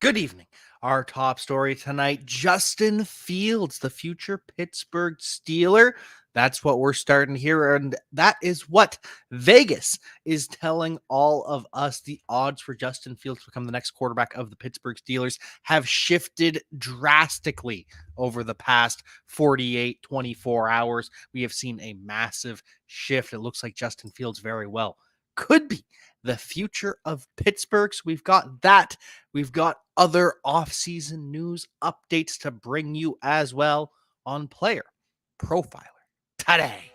Good evening. Our top story tonight, Justin Fields, the future Pittsburgh Steeler. That's what we're starting here, and that is what Vegas is telling all of us. The odds for Justin Fields to become the next quarterback of the Pittsburgh Steelers have shifted drastically over the past 48, 24 hours. We have seen a massive shift. It looks like Justin Fields very well could be the future of Pittsburgh. So we've got that. We've got other offseason news updates to bring you as well on Player Profiler today.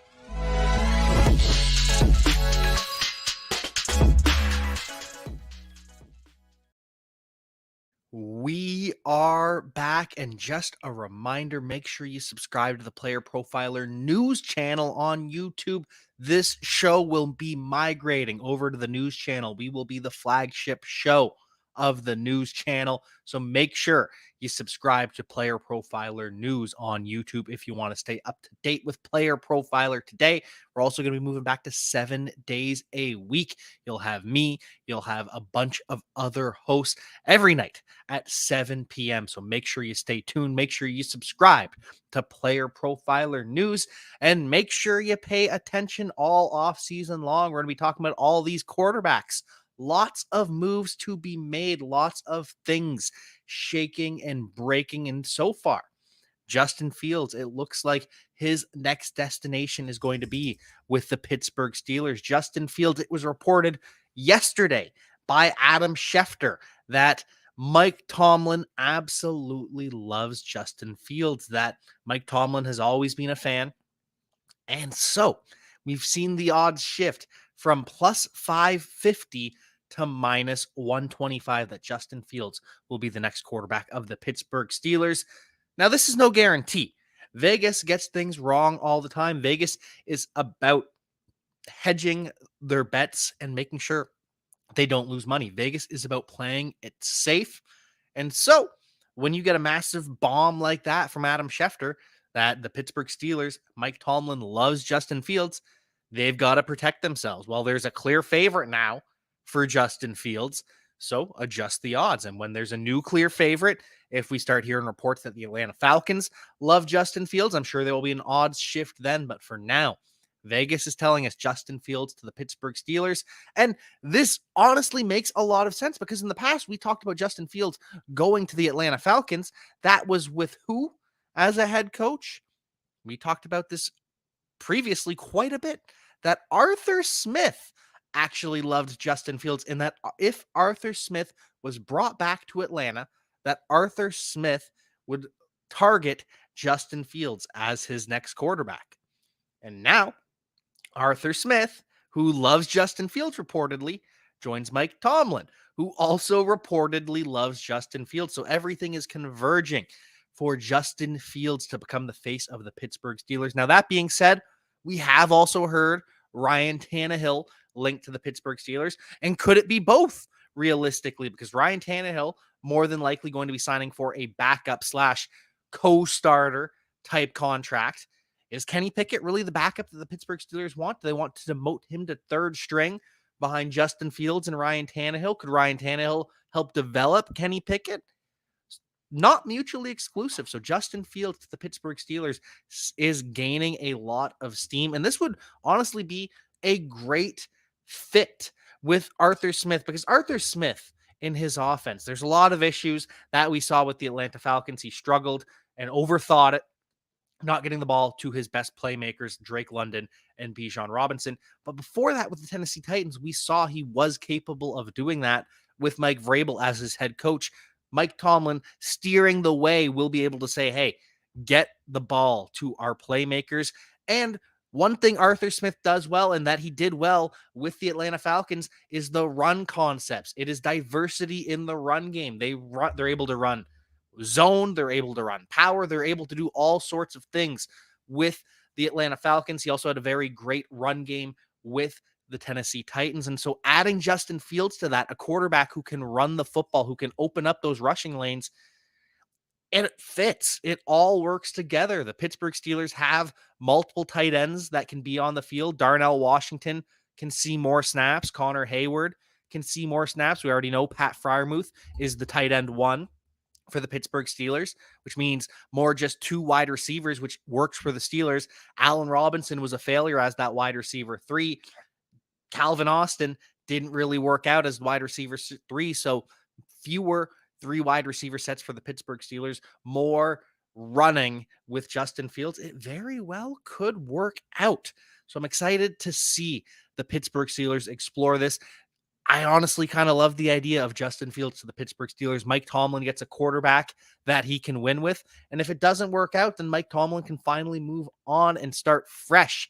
We are back, and just a reminder, make sure you subscribe to the Player Profiler news channel on YouTube. This show will be migrating over to the news channel. We will be the flagship show of the news channel, so make sure you subscribe to Player Profiler News on YouTube if you want to stay up to date with Player Profiler today. We're also going to be moving back to 7 days a week. You'll have me, you'll have a bunch of other hosts every night at 7 p.m. So make sure you stay tuned. Make sure you subscribe to Player Profiler News, and make sure you pay attention all off season long. We're going to be talking about all these quarterbacks. Lots of moves to be made, lots of things shaking and breaking. And so far, Justin Fields, it looks like his next destination is going to be with the Pittsburgh Steelers. Justin Fields, it was reported yesterday by Adam Schefter that Mike Tomlin absolutely loves Justin Fields, that Mike Tomlin has always been a fan. And so we've seen the odds shift from plus 550 to minus 125 that Justin Fields will be the next quarterback of the Pittsburgh Steelers. Now, this is no guarantee. Vegas gets things wrong all the time. Vegas is about hedging their bets and making sure they don't lose money. Vegas is about playing it safe. And so when you get a massive bomb like that from Adam Schefter, that the Pittsburgh Steelers, Mike Tomlin loves Justin Fields, they've got to protect themselves. Well, there's a clear favorite now for Justin Fields, so adjust the odds. And when there's a new clear favorite, if we start hearing reports that the Atlanta Falcons love Justin Fields, I'm sure there will be an odds shift then. But for now, Vegas is telling us Justin Fields to the Pittsburgh Steelers. And this honestly makes a lot of sense, because in the past, we talked about Justin Fields going to the Atlanta Falcons. That was with who as a head coach? We talked about this previously quite a bit, that Arthur Smith actually loved Justin Fields, and that if Arthur Smith was brought back to Atlanta, that Arthur Smith would target Justin Fields as his next quarterback. And now Arthur Smith, who loves Justin Fields reportedly, joins Mike Tomlin, who also reportedly loves Justin Fields. So everything is converging for Justin Fields to become the face of the Pittsburgh Steelers. Now, that being said, we have also heard Ryan Tannehill linked to the Pittsburgh Steelers. And could it be both realistically? Because Ryan Tannehill more than likely going to be signing for a backup slash co-starter type contract. Is Kenny Pickett really the backup that the Pittsburgh Steelers want? Do they want to demote him to third string behind Justin Fields and Ryan Tannehill? Could Ryan Tannehill help develop Kenny Pickett? Not mutually exclusive. So Justin Fields to the Pittsburgh Steelers is gaining a lot of steam. And this would honestly be a great fit with Arthur Smith, because Arthur Smith in his offense, there's a lot of issues that we saw with the Atlanta Falcons. He struggled and overthought it, not getting the ball to his best playmakers, Drake London and Bijan Robinson. But before that, with the Tennessee Titans, we saw he was capable of doing that with Mike Vrabel as his head coach. Mike Tomlin steering the way will be able to say, hey, get the ball to our playmakers. And one thing Arthur Smith does well, and that he did well with the Atlanta Falcons, is the run concepts. It is diversity in the run game. They're able to run zone, they're able to run power, they're able to do all sorts of things with the Atlanta Falcons. He also had a very great run game with the Tennessee Titans. And so adding Justin Fields to that, a quarterback who can run the football, who can open up those rushing lanes, and it fits. It all works together. The Pittsburgh Steelers have multiple tight ends that can be on the field. Darnell Washington can see more snaps. Connor Hayward can see more snaps. We already know Pat Freiermuth is the tight end 1 for the Pittsburgh Steelers, which means more just 2 wide receivers, which works for the Steelers. Allen Robinson was a failure as that wide receiver 3. Calvin Austin didn't really work out as wide receiver 3, so fewer 3 wide receiver sets for the Pittsburgh Steelers, more running with Justin Fields. It very well could work out. So I'm excited to see the Pittsburgh Steelers explore this. I honestly kind of love the idea of Justin Fields to the Pittsburgh Steelers. Mike Tomlin gets a quarterback that he can win with. And if it doesn't work out, then Mike Tomlin can finally move on and start fresh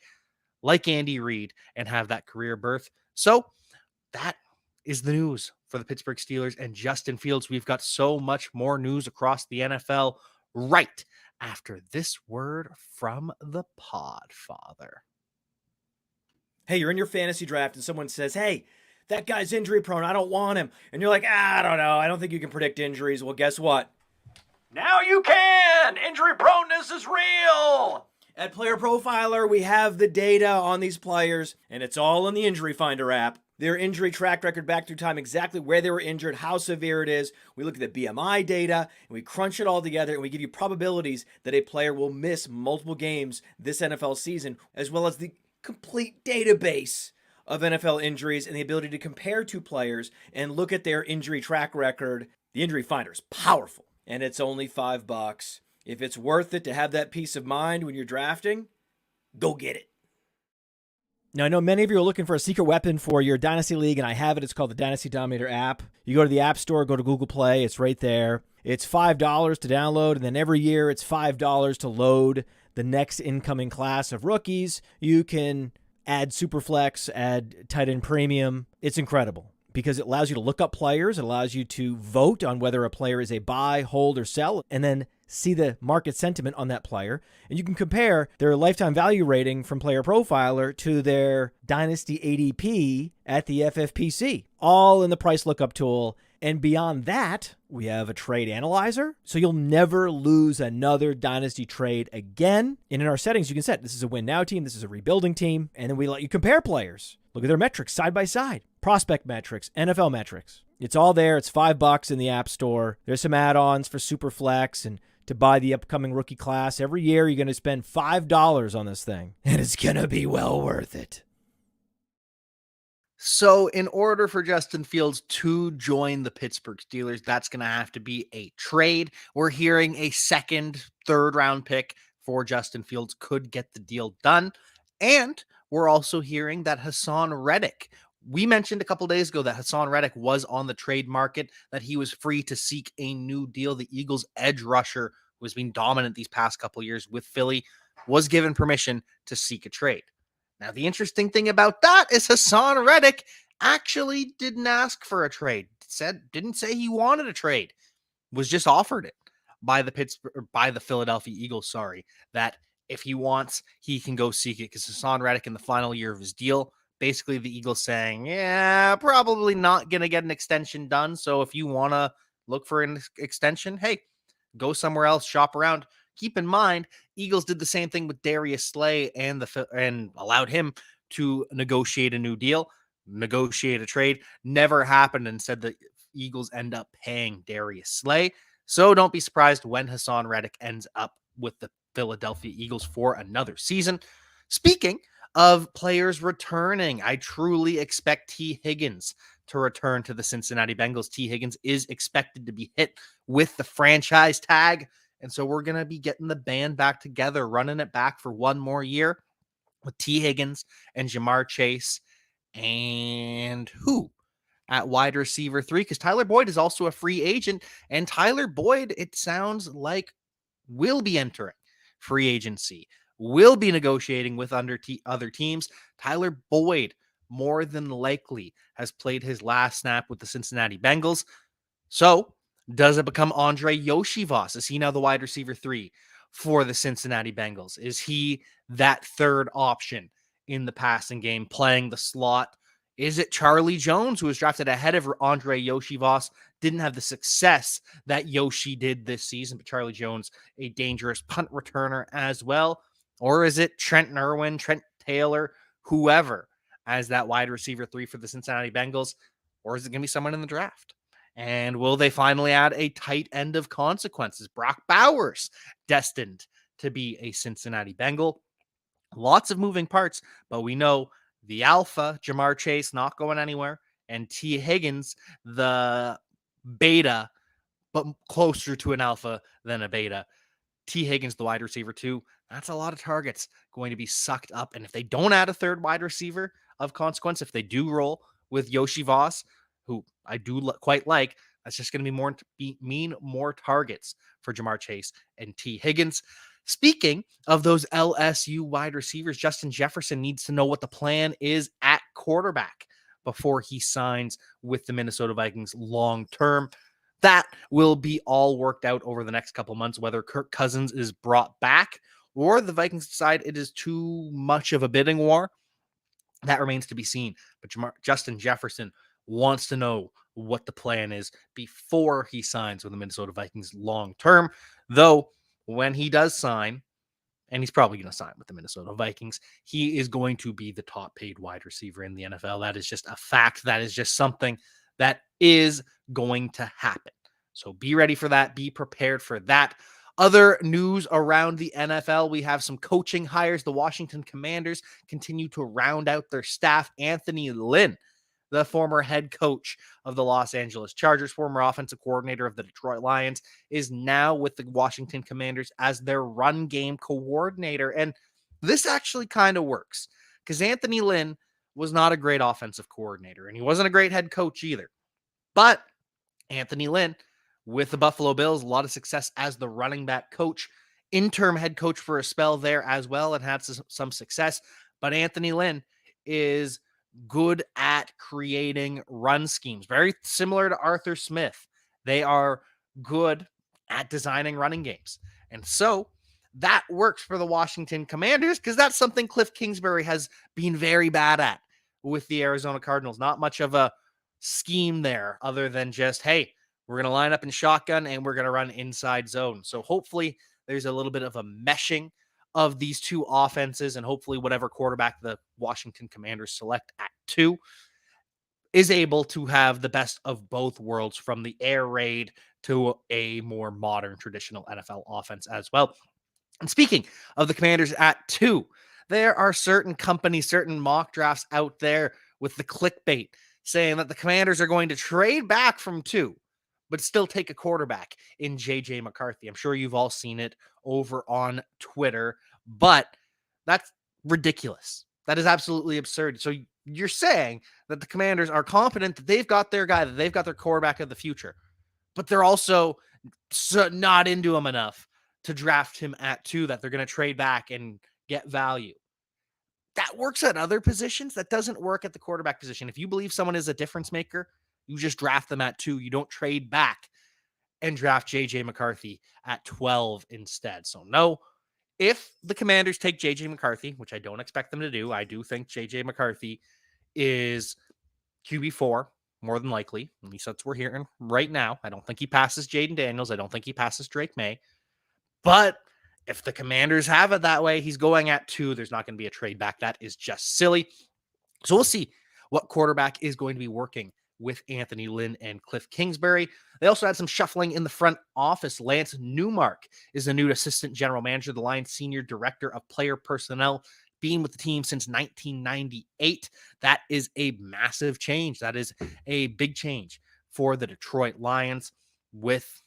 like Andy Reid and have that career birth. So that is the news for the Pittsburgh Steelers and Justin Fields. We've got so much more news across the NFL right after this word from the Podfather. Hey, you're in your fantasy draft and someone says, hey, that guy's injury prone, I don't want him. And you're like, I don't know, I don't think you can predict injuries. Well, guess what? Now you can! Injury proneness is real! At Player Profiler, we have the data on these players, and it's all in the Injury Finder app. Their injury track record back through time, exactly where they were injured, how severe it is. We look at the BMI data, and we crunch it all together, and we give you probabilities that a player will miss multiple games this NFL season, as well as the complete database of NFL injuries and the ability to compare 2 players and look at their injury track record. The Injury Finder is powerful, and it's only $5. If it's worth it to have that peace of mind when you're drafting, go get it. Now, I know many of you are looking for a secret weapon for your Dynasty League, and I have it. It's called the Dynasty Dominator app. You go to the App Store, go to Google Play. It's right there. It's $5 to download, and then every year it's $5 to load the next incoming class of rookies. You can add superflex, add tight end premium. It's incredible because it allows you to look up players. It allows you to vote on whether a player is a buy, hold, or sell, and then see the market sentiment on that player. And you can compare their lifetime value rating from Player Profiler to their Dynasty ADP at the FFPC, all in the price lookup tool. And beyond that, we have a trade analyzer, so you'll never lose another Dynasty trade again. And in our settings, you can set this is a win now team, this is a rebuilding team, and then we let you compare players. Look at their metrics side by side, prospect metrics, NFL metrics. It's all there. It's $5 in the App Store. There's some add-ons for Superflex and to buy the upcoming rookie class. Every year, you're going to spend $5 on this thing, and it's going to be well worth it. So in order for Justin Fields to join the Pittsburgh Steelers, that's going to have to be a trade. We're hearing a second, third round pick for Justin Fields could get the deal done. And we're also hearing that Hassan Reddick, we mentioned a couple days ago that Hassan Reddick was on the trade market, that he was free to seek a new deal. The Eagles edge rusher, who has been dominant these past couple years with Philly, was given permission to seek a trade. Now, the interesting thing about that is Hassan Reddick actually didn't ask for a trade. Didn't say he wanted a trade. Was just offered it by the Philadelphia Eagles, that if he wants, he can go seek it, because Hassan Reddick in the final year of his deal, basically the Eagles saying, yeah, probably not going to get an extension done. So if you want to look for an extension, hey, go somewhere else, shop around. Keep in mind, Eagles did the same thing with Darius Slay and allowed him to negotiate a new deal, negotiate a trade. Never happened, and said the Eagles end up paying Darius Slay. So don't be surprised when Hassan Reddick ends up with the Philadelphia Eagles for another season. Speaking of players returning, I truly expect T. Higgins to return to the Cincinnati Bengals. T. Higgins is expected to be hit with the franchise tag. And so we're going to be getting the band back together, running it back for one more year with T. Higgins and Jamar Chase and who at wide receiver 3, because Tyler Boyd is also a free agent. And Tyler Boyd, it sounds like, will be entering free agency, will be negotiating with other teams. Tyler Boyd, more than likely, has played his last snap with the Cincinnati Bengals. So does it become Andre Yoshivas? Is he now the wide receiver 3 for the Cincinnati Bengals? Is he that third option in the passing game, playing the slot? Is it Charlie Jones, who was drafted ahead of Andre Yoshivas, didn't have the success that Yoshi did this season, but Charlie Jones, a dangerous punt returner as well? Or is it Trent Irwin, Trent Taylor, whoever, as that wide receiver 3 for the Cincinnati Bengals? or is it going to be someone in the draft? And will they finally add a tight end of consequences? Brock Bowers, destined to be a Cincinnati Bengal. Lots of moving parts, but we know the alpha, Jamar Chase, not going anywhere, and T. Higgins, the beta, but closer to an alpha than a beta. T. Higgins, the wide receiver, too. That's a lot of targets going to be sucked up. And if they don't add a third wide receiver of consequence, if they do roll with Yoshi Voss, who I do quite like, that's just going to mean more targets for Jamar Chase and T. Higgins. Speaking of those LSU wide receivers, Justin Jefferson needs to know what the plan is at quarterback before he signs with the Minnesota Vikings long term. That will be all worked out over the next couple months, whether Kirk Cousins is brought back or the Vikings decide it is too much of a bidding war. That remains to be seen. But Justin Jefferson wants to know what the plan is before he signs with the Minnesota Vikings long term. Though, when he does sign, and he's probably going to sign with the Minnesota Vikings, he is going to be the top paid wide receiver in the NFL. That is just a fact. That is just something that is going to happen. So be ready for that. Be prepared for that. Other news around the NFL, we have some coaching hires. The Washington Commanders continue to round out their staff. Anthony Lynn, the former head coach of the Los Angeles Chargers, former offensive coordinator of the Detroit Lions, is now with the Washington Commanders as their run game coordinator. And this actually kind of works because Anthony Lynn was not a great offensive coordinator and he wasn't a great head coach either. But Anthony Lynn, with the Buffalo Bills, a lot of success as the running back coach, interim head coach for a spell there as well, and had some success. But Anthony Lynn is good at creating run schemes, very similar to Arthur Smith. They are good at designing running games. And so that works for the Washington Commanders because that's something Cliff Kingsbury has been very bad at with the Arizona Cardinals. Not much of a scheme there other than just, hey, we're going to line up in shotgun and we're going to run inside zone. So hopefully there's a little bit of a meshing of these two offenses, and hopefully whatever quarterback the Washington Commanders select at 2 is able to have the best of both worlds, from the air raid to a more modern traditional NFL offense as well. And speaking of the Commanders at 2, there are certain companies, certain mock drafts out there with the clickbait saying that the Commanders are going to trade back from 2, but still take a quarterback in J.J. McCarthy. I'm sure you've all seen it over on Twitter, but that's ridiculous. That is absolutely absurd. So you're saying that the Commanders are confident that they've got their guy, that they've got their quarterback of the future, but they're also not into him enough to draft him at 2, that they're going to trade back and get value. That works at other positions. That doesn't work at the quarterback position. If you believe someone is a difference maker, you just draft them at 2. You don't trade back and draft J.J. McCarthy at 12 instead. So no, if the Commanders take J.J. McCarthy, which I don't expect them to do, I do think J.J. McCarthy is QB4, more than likely. At least that's what we're hearing right now. I don't think he passes Jaden Daniels. I don't think he passes Drake May. But if the Commanders have it that way, he's going at 2. There's not going to be a trade back. That is just silly. So we'll see what quarterback is going to be working with Anthony Lynn and Cliff Kingsbury. They also had some shuffling in the front office. Lance Newmark is the new assistant general manager, the Lions senior director of player personnel, being with the team since 1998. That is a massive change. That is a big change for the Detroit Lions with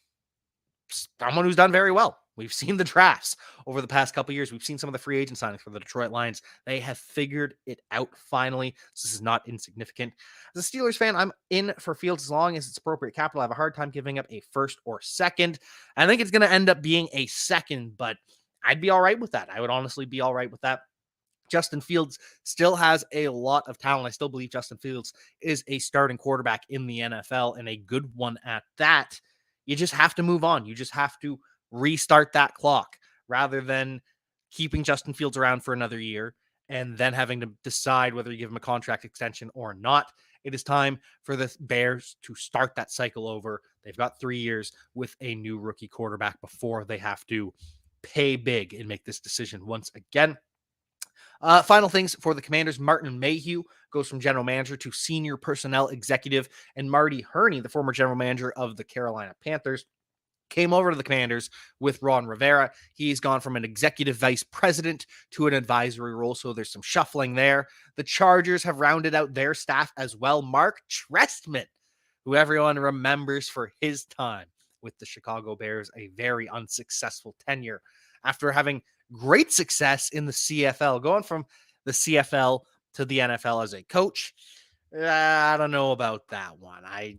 someone who's done very well. We've seen the drafts over the past couple of years. We've seen some of the free agent signings for the Detroit Lions. They have figured it out finally. This is not insignificant. As a Steelers fan, I'm in for Fields as long as it's appropriate capital. I have a hard time giving up a first or second. I think it's going to end up being a second, but I'd be all right with that. I would honestly be all right with that. Justin Fields still has a lot of talent. I still believe Justin Fields is a starting quarterback in the NFL, and a good one at that. You just have to move on. You just have to restart that clock rather than keeping Justin Fields around for another year and then having to decide whether you give him a contract extension or not. It is time for the Bears to start that cycle over. They've got 3 years with a new rookie quarterback before they have to pay big and make this decision once again. Final things for the Commanders: Martin Mayhew goes from general manager to senior personnel executive, and Marty Herney, the former general manager of the Carolina Panthers, came over to the Commanders with Ron Rivera. He's gone from an executive vice president to an advisory role, so there's some shuffling there. The Chargers have rounded out their staff as well. Mark Trestman, who everyone remembers for his time with the Chicago Bears, a very unsuccessful tenure after having great success in the CFL, going from the CFL to the NFL as a coach. I don't know about that one. I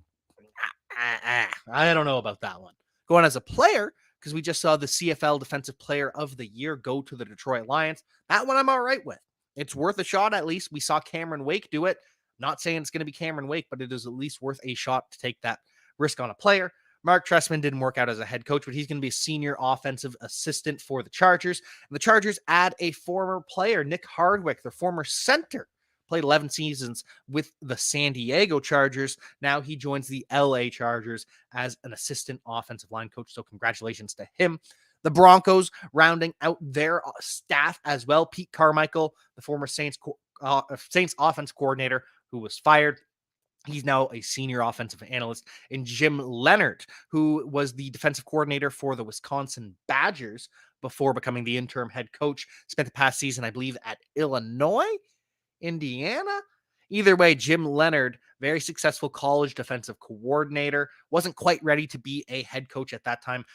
don't know about that one. Going as a player, because we just saw the CFL Defensive Player of the Year go to the Detroit Lions. That one I'm all right with. It's worth a shot at least. We saw Cameron Wake do it. Not saying it's going to be Cameron Wake, but it is at least worth a shot to take that risk on a player. Mark Trestman didn't work out as a head coach, but he's going to be a senior offensive assistant for the Chargers. And the Chargers add a former player, Nick Hardwick, their former center. Played 11 seasons with the San Diego Chargers. Now he joins the LA Chargers as an assistant offensive line coach. So congratulations to him. The Broncos rounding out their staff as well. Pete Carmichael, the former Saints offense coordinator who was fired. He's now a senior offensive analyst. And Jim Leonard, who was the defensive coordinator for the Wisconsin Badgers before becoming the interim head coach, spent the past season, I believe, at Illinois, Indiana. Either way, Jim Leonard, very successful college defensive coordinator, wasn't quite ready to be a head coach at that time.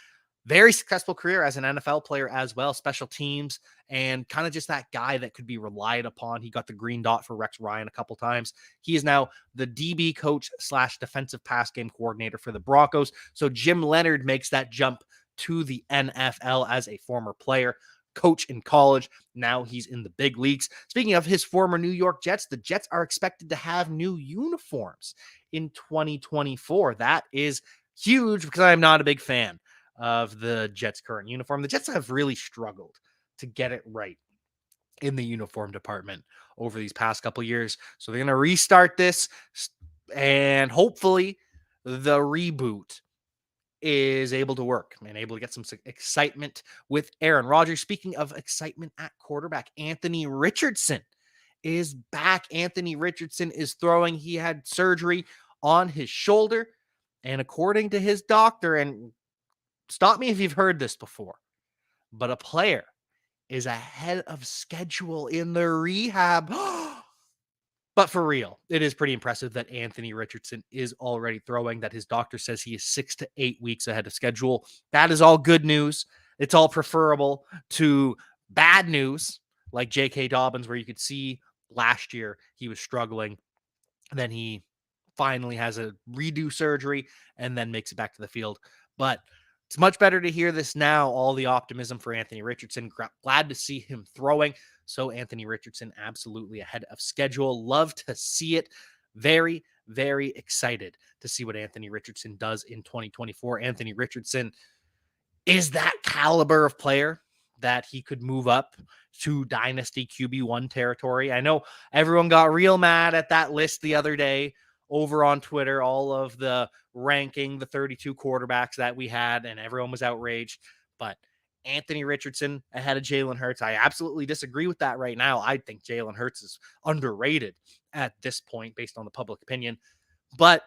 Very successful career as an NFL player as well, special teams, and kind of just that guy that could be relied upon. He got the green dot for Rex Ryan a couple times. He is now the DB coach / defensive pass game coordinator for the Broncos. So Jim Leonard makes that jump to the NFL as a former player, coach in college. Now he's in the big leagues. Speaking of his former New York Jets, the Jets are expected to have new uniforms in 2024. That is huge because I'm not a big fan of the Jets' current uniform. The Jets have really struggled to get it right in the uniform department over these past couple years. So they're going to restart this, and hopefully the reboot is able to work and able to get some excitement with Aaron Rodgers. Speaking of excitement at quarterback, Anthony Richardson is back. Anthony Richardson is throwing. He had surgery on his shoulder, and according to his doctor, and stop me if you've heard this before, but a player is ahead of schedule in the rehab. But for real, it is pretty impressive that Anthony Richardson is already throwing, that his doctor says he is 6 to 8 weeks ahead of schedule. That is all good news. It's all preferable to bad news like J.K. Dobbins, where you could see last year he was struggling. Then he finally has a redo surgery and then makes it back to the field. But it's much better to hear this now, all the optimism for Anthony Richardson. Glad to see him throwing. So Anthony Richardson absolutely ahead of schedule. Love to see it. Very, very excited to see what Anthony Richardson does in 2024. Anthony Richardson is that caliber of player that he could move up to dynasty QB1 territory. I know everyone got real mad at that list the other day over on Twitter, all of the ranking, the 32 quarterbacks that we had, and everyone was outraged. But Anthony Richardson ahead of Jalen Hurts, I absolutely disagree with that right now. I think Jalen Hurts is underrated at this point based on the public opinion. But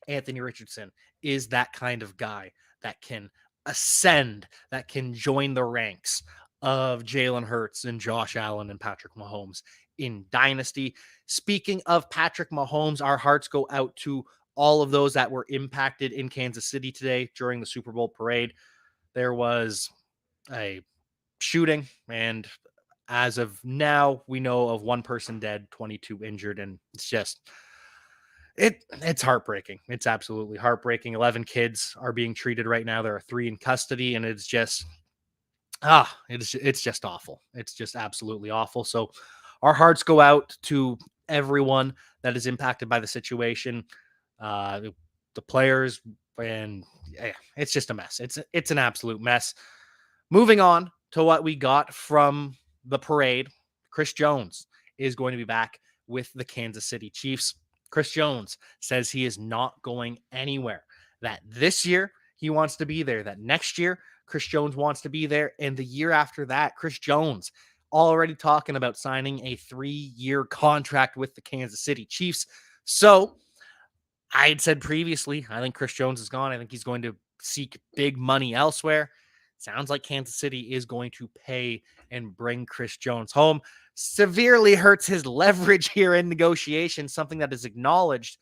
Anthony Richardson is that kind of guy that can ascend, that can join the ranks of Jalen Hurts and Josh Allen and Patrick Mahomes in Dynasty. Speaking of Patrick Mahomes, our hearts go out to all of those that were impacted in Kansas City today during the Super Bowl parade. There was a shooting, and as of now, we know of one person dead, 22 injured, and it's just it's heartbreaking. It's absolutely heartbreaking. 11 kids are being treated right now. There are 3 in custody, and it's just it's just awful. It's just absolutely awful. So our hearts go out to everyone that is impacted by the situation, the players, and it's just a mess. It's an absolute mess. Moving on to what we got from the parade, Chris Jones is going to be back with the Kansas City Chiefs. Chris Jones says he is not going anywhere, that this year he wants to be there, that next year Chris Jones wants to be there, and the year after that, Chris Jones already talking about signing a 3-year contract with the Kansas City Chiefs. So I had said previously, I think Chris Jones is gone. I think he's going to seek big money elsewhere. Sounds like Kansas City is going to pay and bring Chris Jones home. Severely hurts his leverage here in negotiations, something that is acknowledged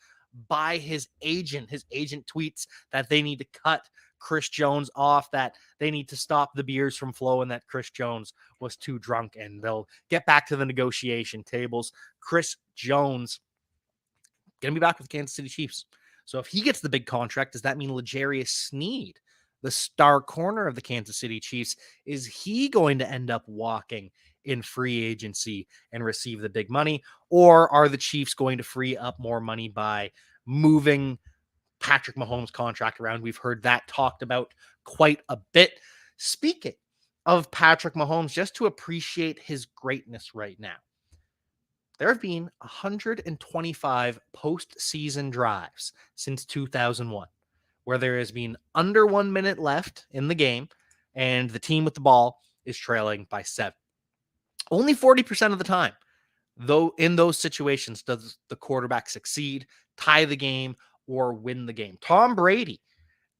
by his agent. His agent tweets that they need to cut Chris Jones off, that they need to stop the beers from flowing, that Chris Jones was too drunk, and they'll get back to the negotiation tables. Chris Jones going to be back with the Kansas City Chiefs. So if he gets the big contract, does that mean L'Jarius Sneed, the star corner of the Kansas City Chiefs, is he going to end up walking in free agency and receive the big money? Or are the Chiefs going to free up more money by moving Patrick Mahomes' contract around? We've heard that talked about quite a bit. Speaking of Patrick Mahomes, just to appreciate his greatness right now, there have been 125 postseason drives since 2001, where there has been under 1 minute left in the game, and the team with the ball is trailing by 7. Only 40% of the time, though, in those situations, does the quarterback succeed, tie the game, or win the game. Tom Brady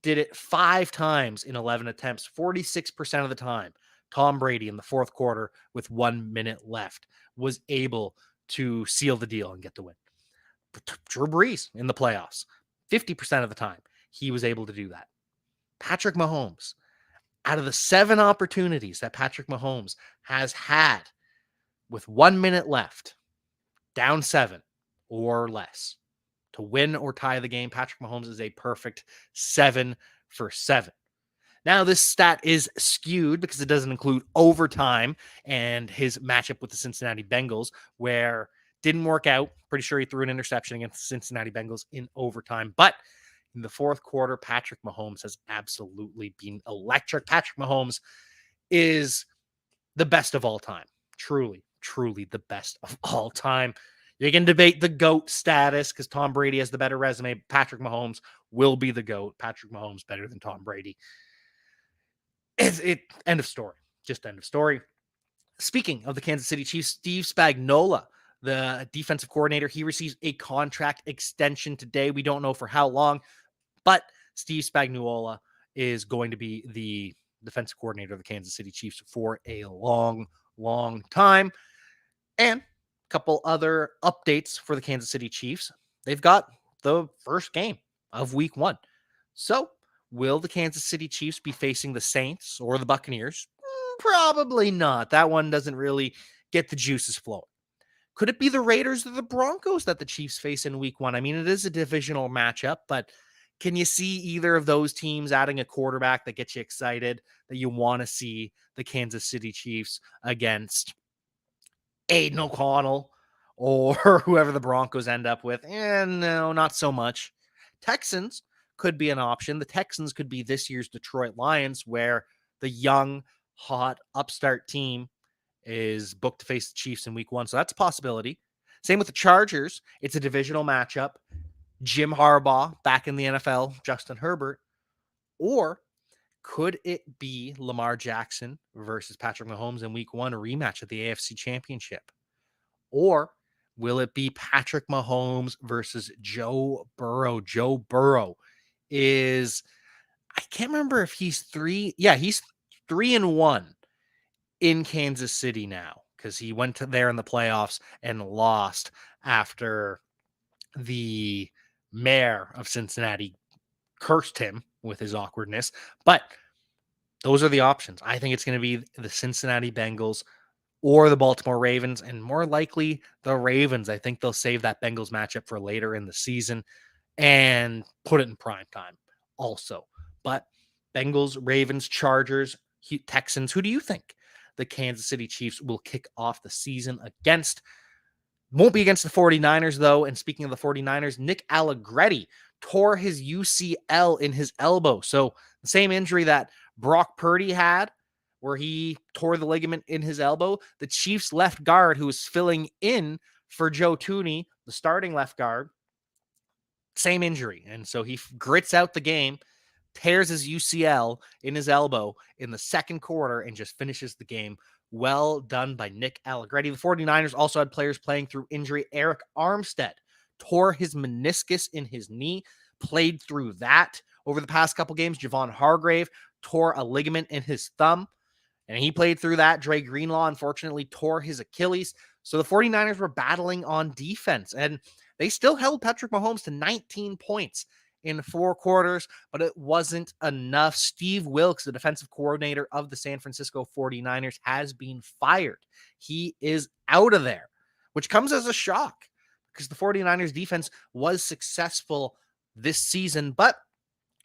did it 5 times in 11 attempts, 46% of the time. Tom Brady in the fourth quarter with 1 minute left was able to seal the deal and get the win. Drew Brees in the playoffs, 50% of the time, he was able to do that. Patrick Mahomes, out of the 7 opportunities that Patrick Mahomes has had with 1 minute left, down 7 or less, to win or tie the game, Patrick Mahomes is a perfect 7 for 7. Now, this stat is skewed because it doesn't include overtime and his matchup with the Cincinnati Bengals, where didn't work out. Pretty sure he threw an interception against the Cincinnati Bengals in overtime. But in the fourth quarter, Patrick Mahomes has absolutely been electric. Patrick Mahomes is the best of all time. Truly, truly the best of all time. You can debate the GOAT status because Tom Brady has the better resume. Patrick Mahomes will be the GOAT. Patrick Mahomes better than Tom Brady. End of story. Just end of story. Speaking of the Kansas City Chiefs, Steve Spagnuolo, the defensive coordinator, he receives a contract extension today. We don't know for how long, but Steve Spagnuolo is going to be the defensive coordinator of the Kansas City Chiefs for a long, long time. And a couple other updates for the Kansas City Chiefs. They've got the first game of week 1. So will the Kansas City Chiefs be facing the Saints or the Buccaneers? Probably not. That one doesn't really get the juices flowing. Could it be the Raiders or the Broncos that the Chiefs face in week 1? I mean, it is a divisional matchup, but can you see either of those teams adding a quarterback that gets you excited, that you want to see the Kansas City Chiefs against Aiden O'Connell or whoever the Broncos end up with? No, not so much. Texans could be an option. The Texans could be this year's Detroit Lions, where the young, hot, upstart team is booked to face the Chiefs in week 1. So that's a possibility. Same with the Chargers. It's a divisional matchup. Jim Harbaugh back in the NFL, Justin Herbert. Or could it be Lamar Jackson versus Patrick Mahomes in week 1, a rematch at the AFC Championship? Or will it be Patrick Mahomes versus Joe Burrow? Joe Burrow is, I can't remember if he's 3. Yeah, he's 3-1 in Kansas City now because he went to there in the playoffs and lost after the mayor of Cincinnati cursed him with his awkwardness. But those are the options. I think it's going to be the Cincinnati Bengals or the Baltimore Ravens, and more likely the Ravens. I think they'll save that Bengals matchup for later in the season and put it in prime time also. But Bengals, Ravens, Chargers, Texans, who do you think the Kansas City Chiefs will kick off the season against? Won't be against the 49ers, though. And speaking of the 49ers, Nick Allegretti tore his UCL in his elbow. So the same injury that Brock Purdy had, where he tore the ligament in his elbow, the Chiefs left guard who was filling in for Joe Thuney, the starting left guard, same injury. And so he grits out the game, tears his UCL in his elbow in the second quarter, and just finishes the game Well done by Nick Allegretti. The 49ers also had players playing through injury. Eric Armstead tore his meniscus in his knee, played through that over the past couple games. Javon Hargrave tore a ligament in his thumb, and he played through that. Dre Greenlaw, unfortunately, tore his Achilles. So the 49ers were battling on defense, and they still held Patrick Mahomes to 19 points in 4 quarters, but it wasn't enough. Steve Wilks, the defensive coordinator of the San Francisco 49ers, has been fired. He is out of there, which comes as a shock because the 49ers defense was successful this season, but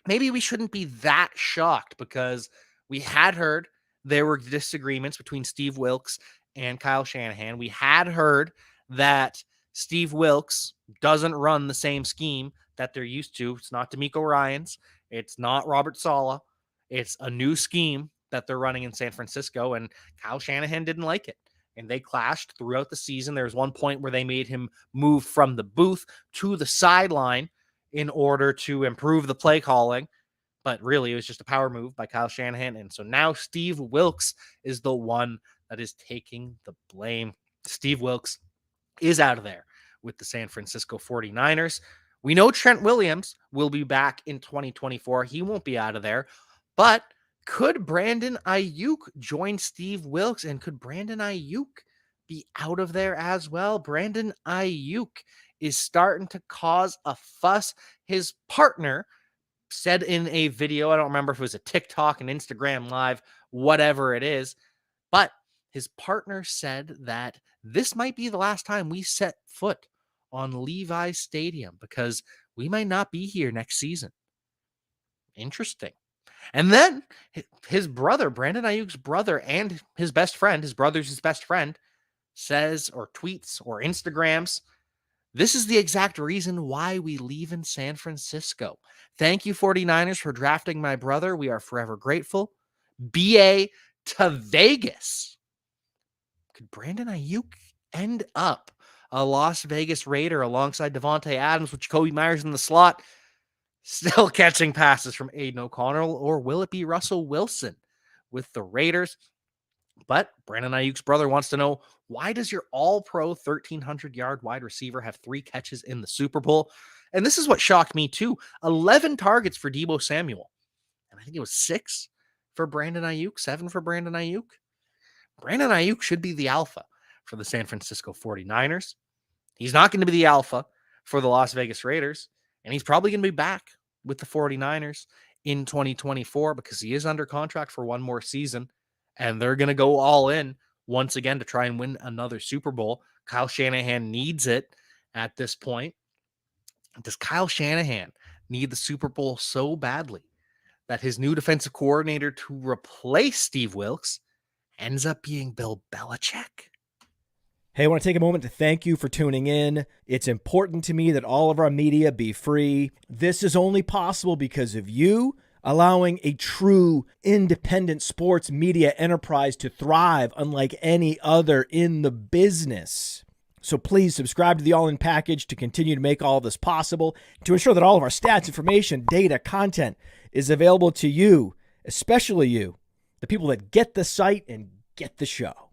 maybe we shouldn't be that shocked because we had heard there were disagreements between Steve Wilks and Kyle Shanahan. We had heard that Steve Wilks doesn't run the same scheme that they're used to. It's not DeMeco Ryans. It's not Robert Saleh. It's a new scheme that they're running in San Francisco, and Kyle Shanahan didn't like it. And they clashed throughout the season. There was one point where they made him move from the booth to the sideline in order to improve the play calling. But really, it was just a power move by Kyle Shanahan. And so now Steve Wilks is the one that is taking the blame. Steve Wilks is out of there with the San Francisco 49ers. We know Trent Williams will be back in 2024. He won't be out of there. But could Brandon Ayuk join Steve Wilks? And could Brandon Ayuk be out of there as well? Brandon Ayuk is starting to cause a fuss. His partner said in a video, I don't remember if it was a TikTok, an Instagram Live, whatever it is, but his partner said that this might be the last time we set foot on Levi's Stadium because we might not be here next season. Interesting. And then his brother, Brandon Ayuk's brother, and his best friend, his brother's his best friend, says or tweets or Instagrams, this is the exact reason why we leave in San Francisco. Thank you, 49ers, for drafting my brother. We are forever grateful. BA to Vegas. Could Brandon Ayuk end up a Las Vegas Raider alongside Devontae Adams with Jacoby Myers in the slot, still catching passes from Aiden O'Connell, or will it be Russell Wilson with the Raiders? But Brandon Ayuk's brother wants to know, why does your all-pro 1,300-yard wide receiver have 3 catches in the Super Bowl? And this is what shocked me too. 11 targets for Deebo Samuel. And I think it was 6 for Brandon Ayuk, 7 for Brandon Ayuk. Brandon Ayuk should be the alpha for the San Francisco 49ers. He's not going to be the alpha for the Las Vegas Raiders. And he's probably going to be back with the 49ers in 2024 because he is under contract for one more season. And they're going to go all in once again to try and win another Super Bowl. Kyle Shanahan needs it at this point. Does Kyle Shanahan need the Super Bowl so badly that his new defensive coordinator to replace Steve Wilks ends up being Bill Belichick? Hey, I want to take a moment to thank you for tuning in. It's important to me that all of our media be free. This is only possible because of you allowing a true independent sports media enterprise to thrive unlike any other in the business. So please subscribe to the All In Package to continue to make all of this possible, to ensure that all of our stats, information, data, content is available to you, especially you, the people that get the site and get the show.